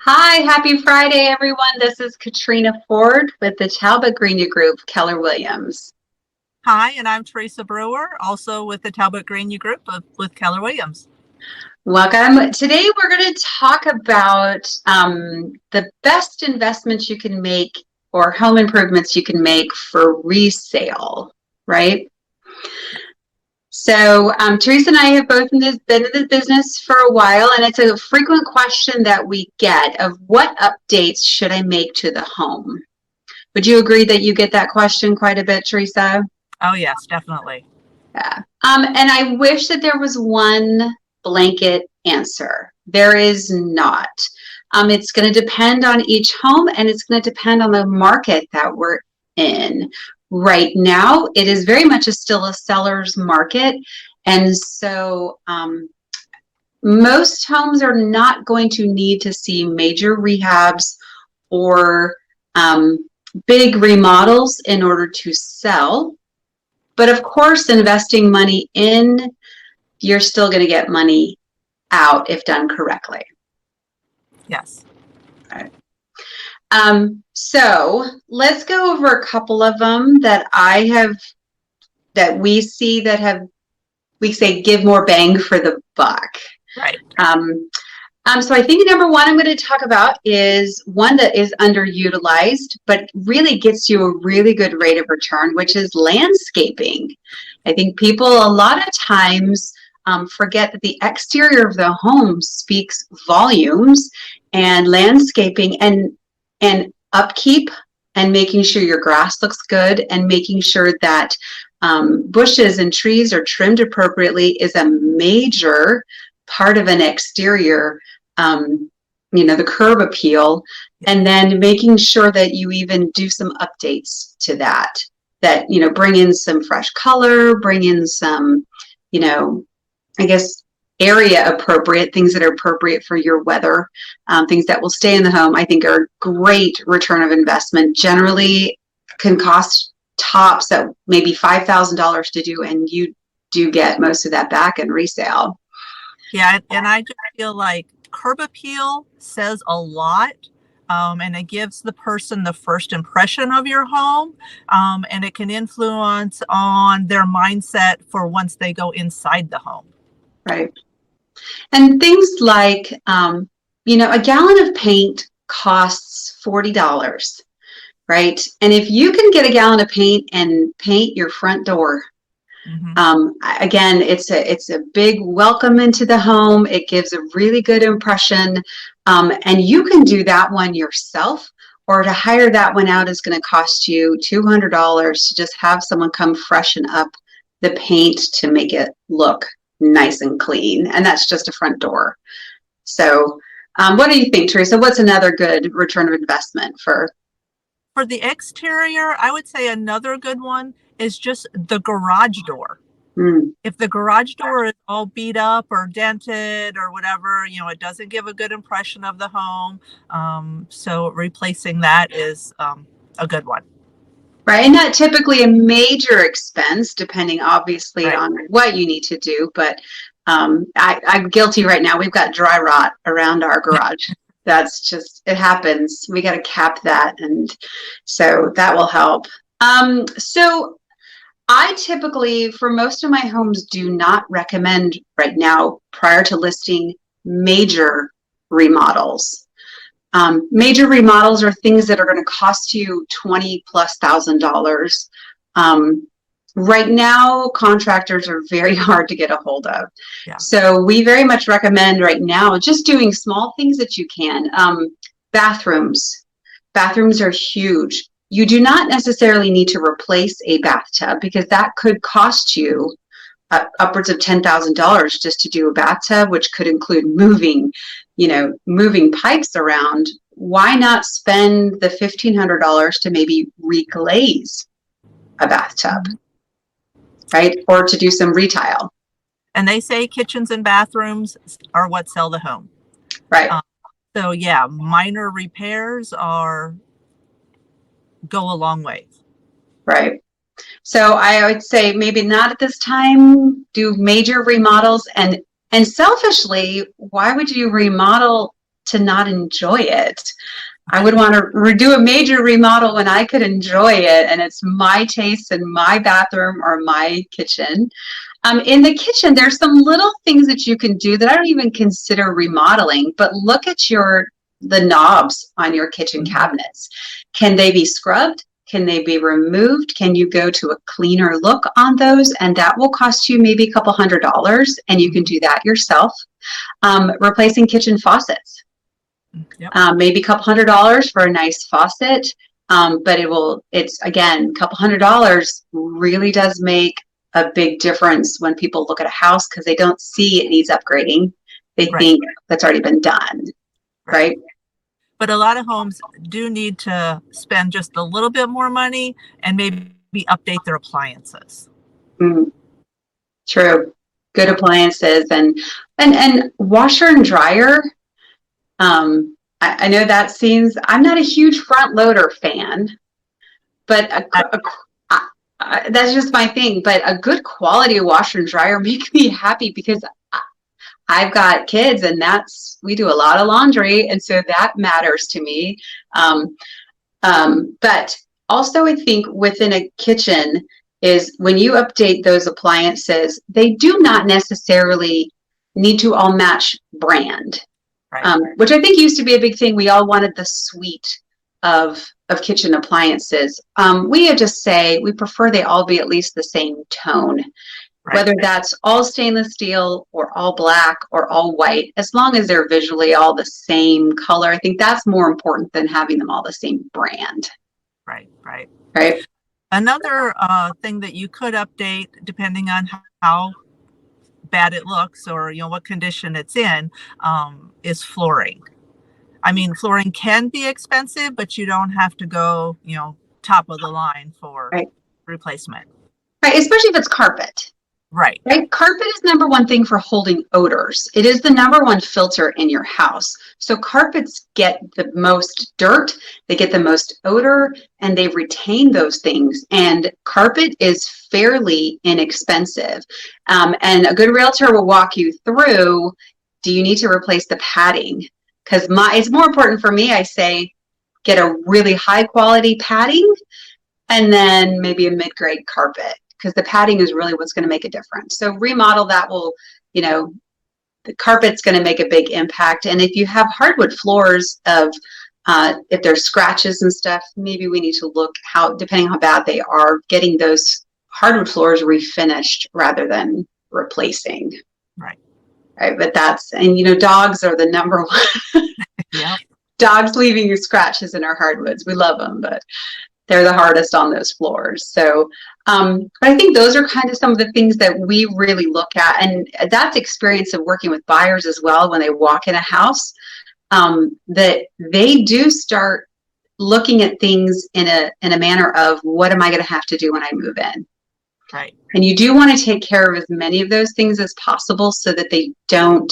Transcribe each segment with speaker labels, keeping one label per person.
Speaker 1: Hi, happy Friday, everyone. This is Katrina Foard with the Talbot Greenya Group, Keller Williams.
Speaker 2: Hi, and I'm Theresa Brewer, also with the Talbot Greenya Group with Keller Williams.
Speaker 1: Welcome. Today, we're going to talk about the best investments you can make or home improvements you can make for resale, right? So Theresa and I have both been in this business for a while, and it's a frequent question that we get of what updates should I make to the home? Would you agree that you get that question quite a bit, Theresa?
Speaker 2: Oh, yes, definitely.
Speaker 1: Yeah. And I wish that there was one blanket answer. There is not. It's going to depend on each home, and it's going to depend on the market that we're in. Right now, it is very much still a seller's market. And so most homes are not going to need to see major rehabs or big remodels in order to sell. But of course, investing money in, you're still going to get money out if done correctly.
Speaker 2: Yes.
Speaker 1: Right. So let's go over a couple of them that we see that have, we say, give more bang for the buck.
Speaker 2: Right.
Speaker 1: So I think number one I'm going to talk about is one that is underutilized, but really gets you a really good rate of return, which is landscaping. I think people a lot of times forget that the exterior of the home speaks volumes, and landscaping and upkeep and making sure your grass looks good and making sure that bushes and trees are trimmed appropriately is a major part of an exterior, the curb appeal, and then making sure that you even do some updates to that, bring in some fresh color, bring in some, I guess, area appropriate, things that are appropriate for your weather, things that will stay in the home, I think are great return of investment. Generally can cost tops at maybe $5,000 to do, and you do get most of that back in resale.
Speaker 2: Yeah, and I just feel like curb appeal says a lot, and it gives the person the first impression of your home, and it can influence on their mindset for once they go inside the home.
Speaker 1: Right. And things like, a gallon of paint costs $40, right? And if you can get a gallon of paint and paint your front door, again, it's a big welcome into the home. It gives a really good impression. And you can do that one yourself, or to hire that one out is going to cost you $200 to just have someone come freshen up the paint to make it look nice and clean. And that's just a front door. So what do you think, Theresa? What's another good return of investment for
Speaker 2: the exterior? I would say another good one is just the garage door. If the garage door is all beat up or dented or whatever, it doesn't give a good impression of the home. So replacing that is a good one.
Speaker 1: Right, and not typically a major expense, depending obviously on what you need to do. But I'm guilty right now. We've got dry rot around our garage. That's just, it happens. We got to cap that, and so that will help. So I typically, for most of my homes, do not recommend right now, prior to listing, major remodels. Major remodels are things that are going to cost you $20,000+. Right now, contractors are very hard to get a hold of. Yeah. So we very much recommend right now just doing small things that you can. Bathrooms. Bathrooms are huge. You do not necessarily need to replace a bathtub, because that could cost you upwards of $10,000 just to do a bathtub, which could include moving pipes around. Why not spend the $1,500 to maybe reglaze a bathtub, right? Or to do some retile.
Speaker 2: And they say kitchens and bathrooms are what sell the home.
Speaker 1: Right.
Speaker 2: So yeah, minor repairs go a long way. Right.
Speaker 1: So I would say maybe not at this time, do major remodels. And selfishly, why would you remodel to not enjoy it. I would want to do a major remodel when I could enjoy it, and it's my taste and my bathroom or my kitchen. In the kitchen, there's some little things that you can do that I don't even consider remodeling, but look at the knobs on your kitchen cabinets. Can they be scrubbed? Can they be removed? Can you go to a cleaner look on those? And that will cost you maybe a couple $100, and you can do that yourself. Replacing kitchen faucets. Yep. Maybe a couple $100 for a nice faucet. But it's again, a couple $100 really does make a big difference when people look at a house, because they don't see it needs upgrading. They think that's already been done. Right.
Speaker 2: But a lot of homes do need to spend just a little bit more money and maybe update their appliances.
Speaker 1: True. Good appliances and washer and dryer. I know that seems, I'm not a huge front loader fan, but that's just my thing. But a good quality washer and dryer makes me happy, because I've got kids, and we do a lot of laundry, and so that matters to me. But also, I think within a kitchen is when you update those appliances, they do not necessarily need to all match brand. Which I think used to be a big thing. We all wanted the suite of kitchen appliances. We just say we prefer they all be at least the same tone, whether that's all stainless steel or all black or all white, as long as they're visually all the same color. I think that's more important than having them all the same brand.
Speaker 2: Right.
Speaker 3: Another thing that you could update, depending on how bad it looks or what condition it's in, is flooring. I mean, flooring can be expensive, but you don't have to go top of the line for replacement.
Speaker 1: Right, especially if it's carpet.
Speaker 3: Right.
Speaker 1: Carpet is number one thing for holding odors. It is the number one filter in your house. So carpets get the most dirt, they get the most odor, and they retain those things. And carpet is fairly inexpensive. And a good realtor will walk you through, do you need to replace the padding? Because it's more important for me, I say, get a really high quality padding and then maybe a mid-grade carpet, because the padding is really what's going to make a difference. So remodel that will, the carpet's going to make a big impact. And if you have hardwood floors if there's scratches and stuff, maybe we need to look depending how bad they are, getting those hardwood floors refinished rather than replacing. Right. But dogs are the number one.
Speaker 3: Yeah.
Speaker 1: Dogs leaving you scratches in our hardwoods. We love them, but they're the hardest on those floors. So, but I think those are kind of some of the things that we really look at. And that's experience of working with buyers as well. When they walk in a house, that they do start looking at things in a manner of, what am I going to have to do when I move in?
Speaker 3: Right.
Speaker 1: And you do want to take care of as many of those things as possible, so that they don't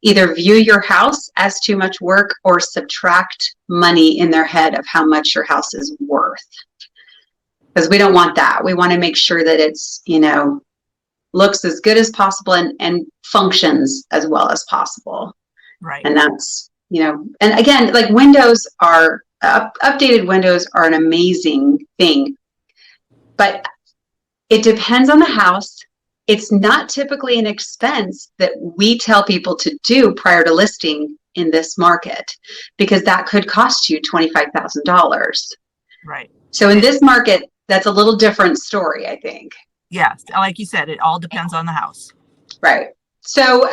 Speaker 1: either view your house as too much work or subtract money in their head of how much your house is worth. Because we don't want that. We want to make sure that it's, looks as good as possible and functions as well as possible.
Speaker 3: Right.
Speaker 1: And that's, and again, like windows are, updated windows are an amazing thing. But it depends on the house. It's not typically an expense that we tell people to do prior to listing in this market, because that could cost you $25,000.
Speaker 3: Right.
Speaker 1: So in this market, that's a little different story, I think.
Speaker 3: Yes. Like you said, it all depends on the house.
Speaker 1: Right. So,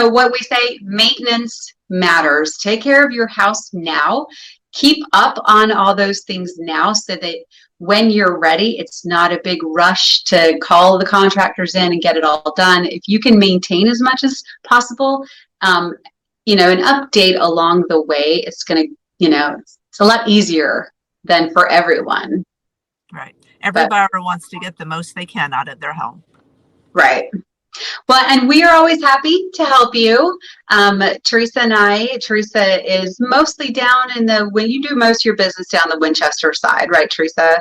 Speaker 1: what we say, maintenance matters. Take care of your house now. Keep up on all those things now, so that when you're ready, it's not a big rush to call the contractors in and get it all done. If you can maintain as much as possible, an update along the way, it's going to, it's a lot easier than for everyone.
Speaker 3: Right. Every buyer wants to get the most they can out of their home.
Speaker 1: Right. Well, and we are always happy to help you. Theresa is mostly down when you do most of your business down the Winchester side, right, Theresa?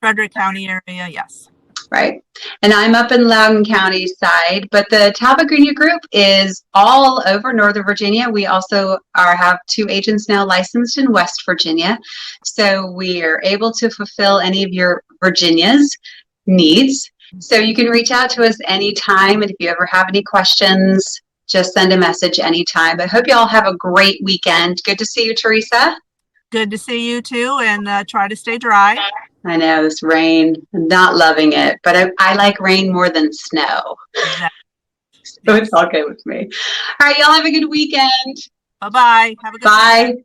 Speaker 3: Frederick County area, yes.
Speaker 1: Right. And I'm up in Loudoun County side, but the Talbot Greenya group is all over Northern Virginia. We also have 2 agents now licensed in West Virginia. So we are able to fulfill any of your Virginia's needs. So you can reach out to us anytime. And if you ever have any questions, just send a message anytime. I hope you all have a great weekend. Good to see you, Theresa.
Speaker 3: Good to see you too, and try to stay dry.
Speaker 1: I know this rain, I'm not loving it, but I like rain more than snow. So it's all good with me. All right, y'all have a good weekend.
Speaker 3: Bye-bye. Have a good
Speaker 1: Bye.
Speaker 3: weekend.